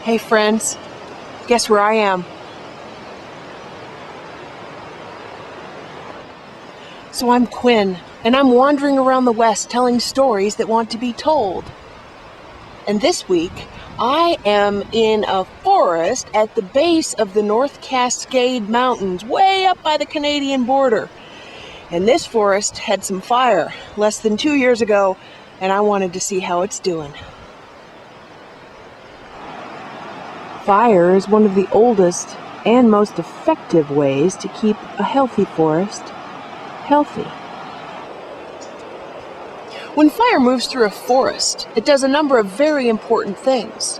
Hey friends, guess where I am? So I'm Quynn, and I'm wandering around the West telling stories that want to be told. And this week, I am in a forest at the base of the North Cascade Mountains, way up by the Canadian border. And this forest had some fire less than 2 years ago, and I wanted to see how it's doing. Fire is one of the oldest and most effective ways to keep a healthy forest healthy. When fire moves through a forest, it does a number of very important things.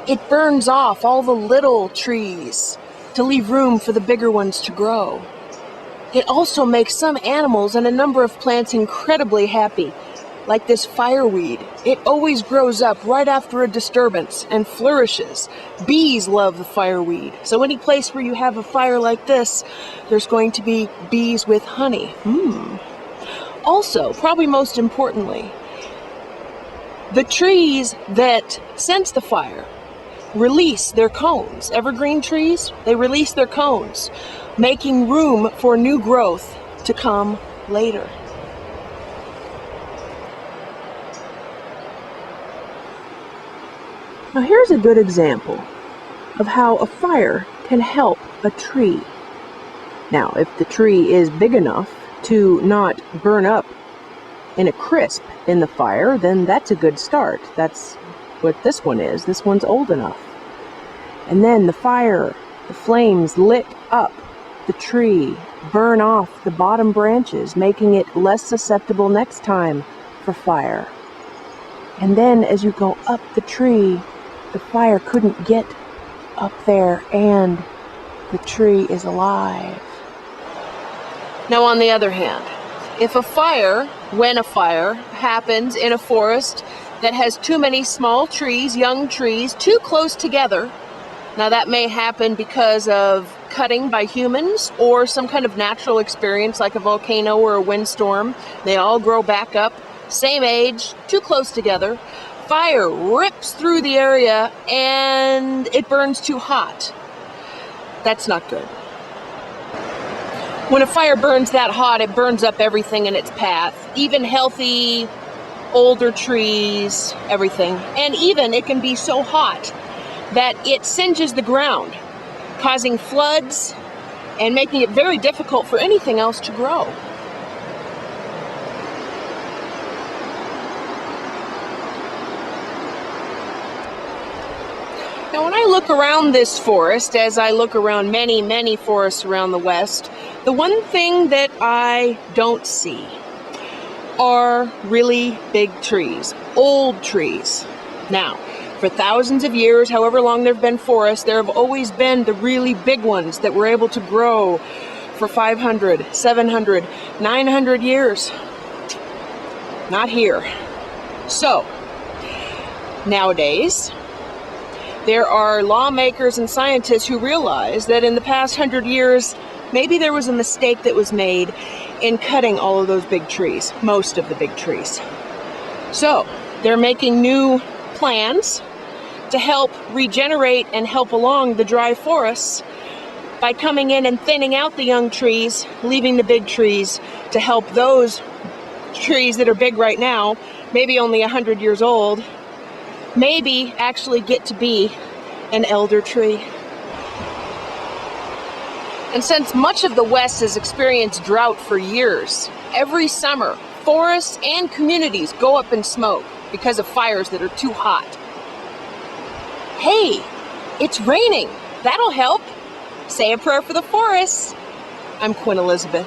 It burns off all the little trees to leave room for the bigger ones to grow. It also makes some animals and a number of plants incredibly happy, like this fireweed. It always grows up right after a disturbance and flourishes. Bees love the fireweed. So any place where you have a fire like this, there's going to be bees with honey. Also, probably most importantly, the trees that sense the fire release their cones. Evergreen trees, they release their cones, making room for new growth to come later. Now here's a good example of how a fire can help a tree. Now, if the tree is big enough to not burn up in a crisp in the fire, then that's a good start. That's what this one is. This one's old enough. And then the flames lit up the tree, burn off the bottom branches, making it less susceptible next time for fire. And then as you go up the tree, the fire couldn't get up there and the tree is alive. Now on the other hand, when a fire happens in a forest that has too many small trees, young trees, too close together, now that may happen because of cutting by humans or some kind of natural experience like a volcano or a windstorm. They all grow back up, same age, too close together. Fire rips through the area and it burns too hot. That's not good. When a fire burns that hot, it burns up everything in its path, even healthy, older trees, everything. And even it can be so hot that it singes the ground, causing floods and making it very difficult for anything else to grow. Now, when I look around this forest, as I look around many, many forests around the West, the one thing that I don't see are really big trees, old trees. Now, for thousands of years, however long there have been forests, there have always been the really big ones that were able to grow for 500, 700, 900 years. Not here. So, nowadays, there are lawmakers and scientists who realize that in the past 100 years, maybe there was a mistake that was made in cutting all of those big trees, most of the big trees. So they're making new plans to help regenerate and help along the dry forests by coming in and thinning out the young trees, leaving the big trees to help those trees that are big right now, maybe only 100 years old, maybe actually get to be an elder tree. And since much of the West has experienced drought for years, every summer, forests and communities go up in smoke because of fires that are too hot. Hey, it's raining. That'll help. Say a prayer for the forests. I'm Quynn Elizabeth.